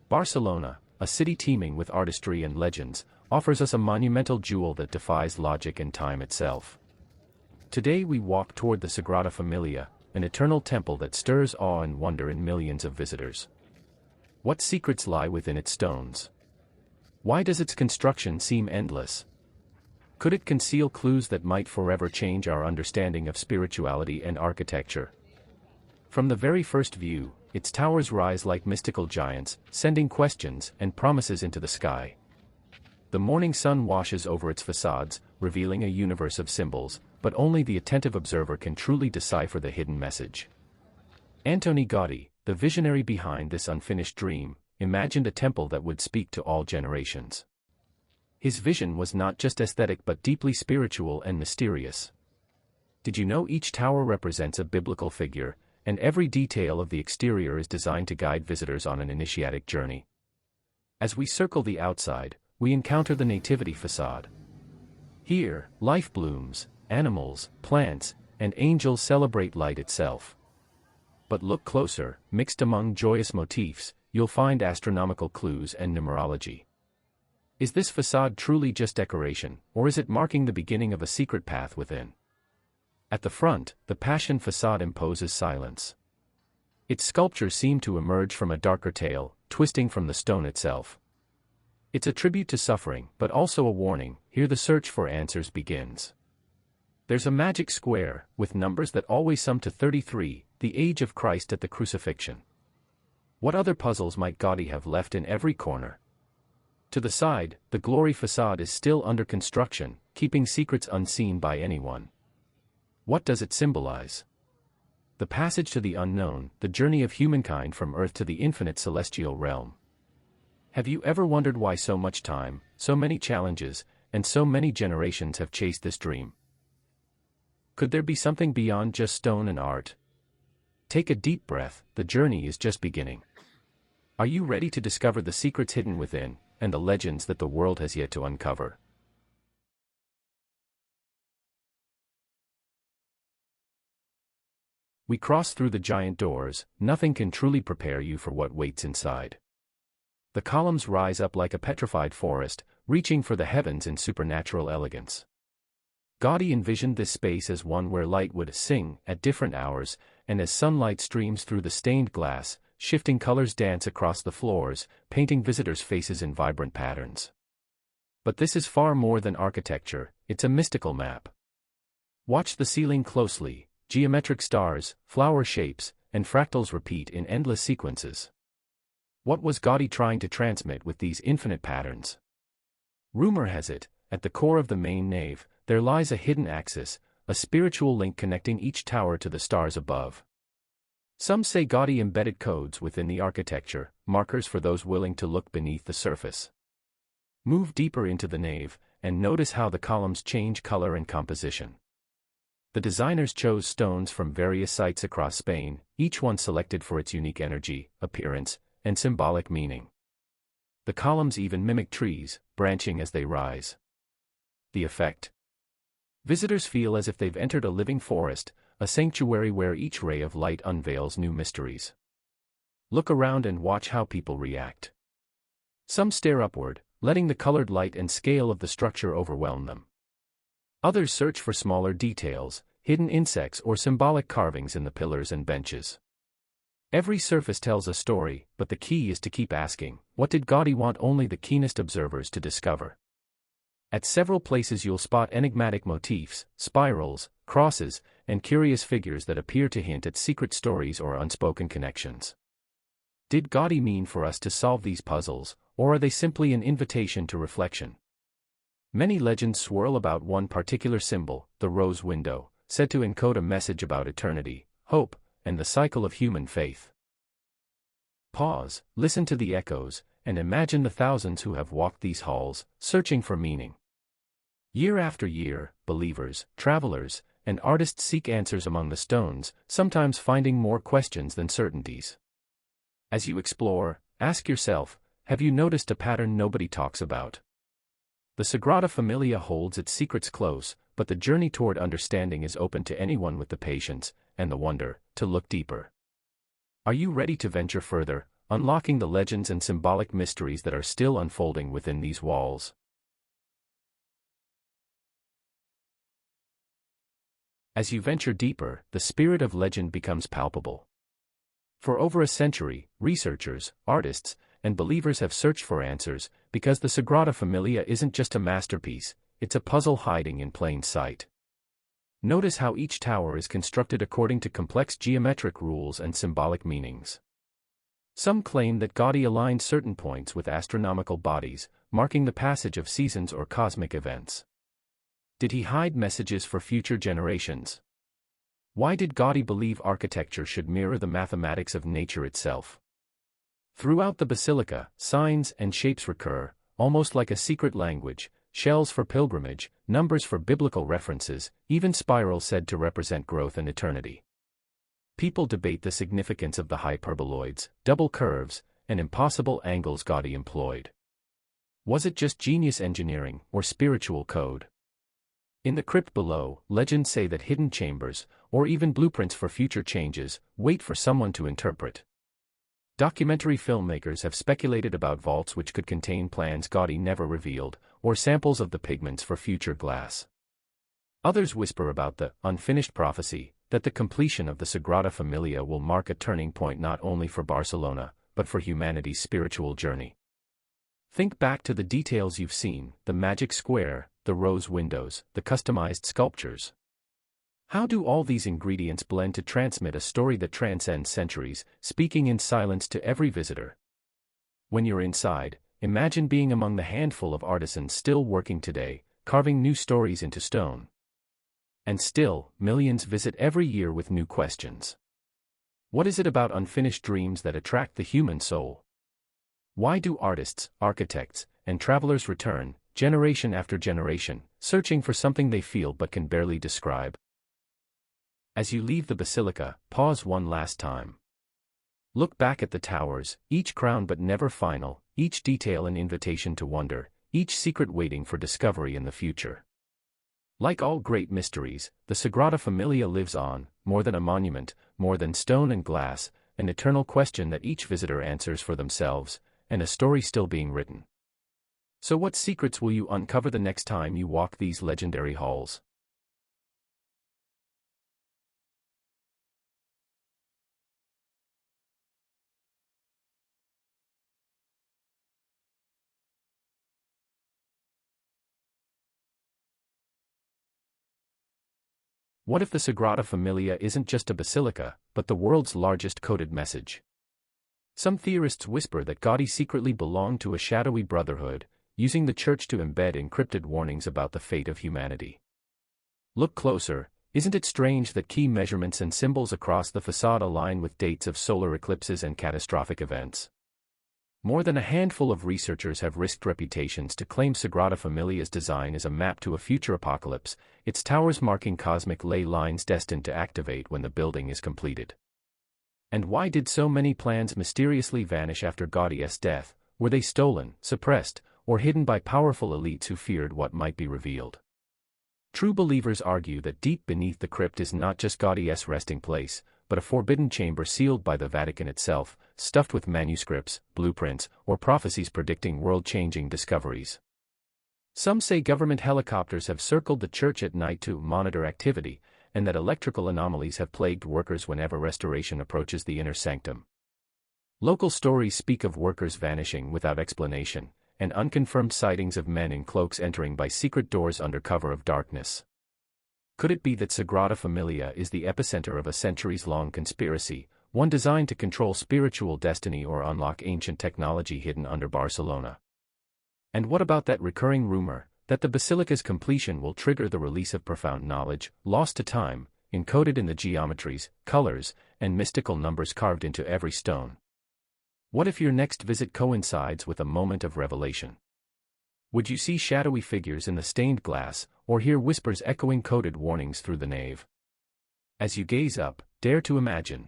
Barcelona, a city teeming with artistry and legends, offers us a monumental jewel that defies logic and time itself. Today we walk toward the Sagrada Familia, an eternal temple that stirs awe and wonder in millions of visitors. What secrets lie within its stones? Why does its construction seem endless? Could it conceal clues that might forever change our understanding of spirituality and architecture? From the very first view, its towers rise like mystical giants, sending questions and promises into the sky. The morning sun washes over its facades, revealing a universe of symbols, but only the attentive observer can truly decipher the hidden message. Antoni Gaudí, the visionary behind this unfinished dream, imagined a temple that would speak to all generations. His vision was not just aesthetic but deeply spiritual and mysterious. Did you know each tower represents a biblical figure, and every detail of the exterior is designed to guide visitors on an initiatic journey? As we circle the outside, we encounter the Nativity facade. Here, life blooms, animals, plants, and angels celebrate light itself. But look closer, mixed among joyous motifs, you'll find astronomical clues and numerology. Is this facade truly just decoration, or is it marking the beginning of a secret path within? At the front, the Passion facade imposes silence. Its sculptures seem to emerge from a darker tale, twisting from the stone itself. It's a tribute to suffering, but also a warning: here the search for answers begins. There's a magic square, with numbers that always sum to 33, the age of Christ at the crucifixion. What other puzzles might Gaudí have left in every corner? To the side, the Glory facade is still under construction, keeping secrets unseen by anyone. What does it symbolize? The passage to the unknown, the journey of humankind from Earth to the infinite celestial realm. Have you ever wondered why so much time, so many challenges, and so many generations have chased this dream? Could there be something beyond just stone and art? Take a deep breath, the journey is just beginning. Are you ready to discover the secrets hidden within, and the legends that the world has yet to uncover? We cross through the giant doors. Nothing can truly prepare you for what waits inside. The columns rise up like a petrified forest, reaching for the heavens in supernatural elegance. Gaudí envisioned this space as one where light would sing at different hours, and as sunlight streams through the stained glass, shifting colors dance across the floors, painting visitors' faces in vibrant patterns. But this is far more than architecture, it's a mystical map. Watch the ceiling closely. Geometric stars, flower shapes, and fractals repeat in endless sequences. What was Gaudí trying to transmit with these infinite patterns? Rumor has it, at the core of the main nave, there lies a hidden axis, a spiritual link connecting each tower to the stars above. Some say Gaudí embedded codes within the architecture, markers for those willing to look beneath the surface. Move deeper into the nave, and notice how the columns change color and composition. The designers chose stones from various sites across Spain, each one selected for its unique energy, appearance, and symbolic meaning. The columns even mimic trees, branching as they rise. The effect? Visitors feel as if they've entered a living forest, a sanctuary where each ray of light unveils new mysteries. Look around and watch how people react. Some stare upward, letting the colored light and scale of the structure overwhelm them. Others search for smaller details, hidden insects or symbolic carvings in the pillars and benches. Every surface tells a story, but the key is to keep asking, what did Gaudí want only the keenest observers to discover? At several places you'll spot enigmatic motifs, spirals, crosses, and curious figures that appear to hint at secret stories or unspoken connections. Did Gaudí mean for us to solve these puzzles, or are they simply an invitation to reflection? Many legends swirl about one particular symbol, the rose window, said to encode a message about eternity, hope, and the cycle of human faith. Pause, listen to the echoes, and imagine the thousands who have walked these halls, searching for meaning. Year after year, believers, travelers, and artists seek answers among the stones, sometimes finding more questions than certainties. As you explore, ask yourself, have you noticed a pattern nobody talks about? The Sagrada Familia holds its secrets close, but the journey toward understanding is open to anyone with the patience, and the wonder, to look deeper. Are you ready to venture further, unlocking the legends and symbolic mysteries that are still unfolding within these walls. As you venture deeper, the spirit of legend becomes palpable. For over a century, researchers, artists, and believers have searched for answers, because the Sagrada Familia isn't just a masterpiece, it's a puzzle hiding in plain sight. Notice how each tower is constructed according to complex geometric rules and symbolic meanings. Some claim that Gaudí aligned certain points with astronomical bodies, marking the passage of seasons or cosmic events. Did he hide messages for future generations? Why did Gaudí believe architecture should mirror the mathematics of nature itself? Throughout the Basilica, signs and shapes recur, almost like a secret language: shells for pilgrimage, numbers for biblical references, even spirals said to represent growth and eternity. People debate the significance of the hyperboloids, double curves, and impossible angles Gaudí employed. Was it just genius engineering or spiritual code? In the crypt below, legends say that hidden chambers, or even blueprints for future changes, wait for someone to interpret. Documentary filmmakers have speculated about vaults which could contain plans Gaudí never revealed, or samples of the pigments for future glass. Others whisper about the unfinished prophecy, that the completion of the Sagrada Familia will mark a turning point not only for Barcelona, but for humanity's spiritual journey. Think back to the details you've seen: the magic square, the rose windows, the customized sculptures. How do all these ingredients blend to transmit a story that transcends centuries, speaking in silence to every visitor? When you're inside, imagine being among the handful of artisans still working today, carving new stories into stone. And still, millions visit every year with new questions. What is it about unfinished dreams that attract the human soul? Why do artists, architects, and travelers return, generation after generation, searching for something they feel but can barely describe? As you leave the Basilica, pause one last time. Look back at the towers, each crown but never final, each detail an invitation to wonder, each secret waiting for discovery in the future. Like all great mysteries, the Sagrada Familia lives on, more than a monument, more than stone and glass, an eternal question that each visitor answers for themselves, and a story still being written. So what secrets will you uncover the next time you walk these legendary halls? What if the Sagrada Familia isn't just a basilica, but the world's largest coded message? Some theorists whisper that Gaudí secretly belonged to a shadowy brotherhood, using the church to embed encrypted warnings about the fate of humanity. Look closer. Isn't it strange that key measurements and symbols across the facade align with dates of solar eclipses and catastrophic events? More than a handful of researchers have risked reputations to claim Sagrada Familia's design is a map to a future apocalypse, its towers marking cosmic ley lines destined to activate when the building is completed. And why did so many plans mysteriously vanish after Gaudí's death? Were they stolen, suppressed, or hidden by powerful elites who feared what might be revealed? True believers argue that deep beneath the crypt is not just Gaudí's resting place, but a forbidden chamber sealed by the Vatican itself, stuffed with manuscripts, blueprints, or prophecies predicting world-changing discoveries. Some say government helicopters have circled the church at night to monitor activity, and that electrical anomalies have plagued workers whenever restoration approaches the inner sanctum. Local stories speak of workers vanishing without explanation, and unconfirmed sightings of men in cloaks entering by secret doors under cover of darkness. Could it be that Sagrada Familia is the epicenter of a centuries-long conspiracy, one designed to control spiritual destiny or unlock ancient technology hidden under Barcelona? And what about that recurring rumor, that the basilica's completion will trigger the release of profound knowledge, lost to time, encoded in the geometries, colors, and mystical numbers carved into every stone? What if your next visit coincides with a moment of revelation? Would you see shadowy figures in the stained glass, or hear whispers echoing coded warnings through the nave? As you gaze up, dare to imagine.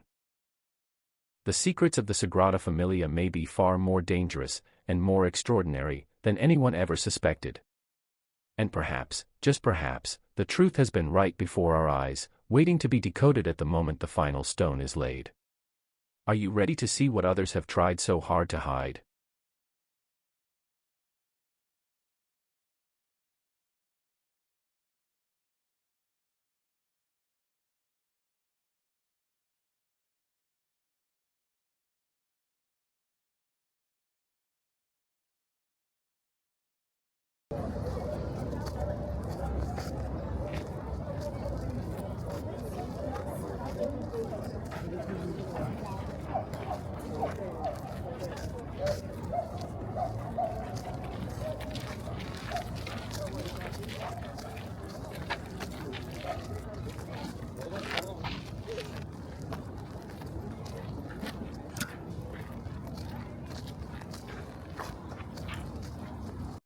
The secrets of the Sagrada Familia may be far more dangerous, and more extraordinary, than anyone ever suspected. And perhaps, just perhaps, the truth has been right before our eyes, waiting to be decoded at the moment the final stone is laid. Are you ready to see what others have tried so hard to hide?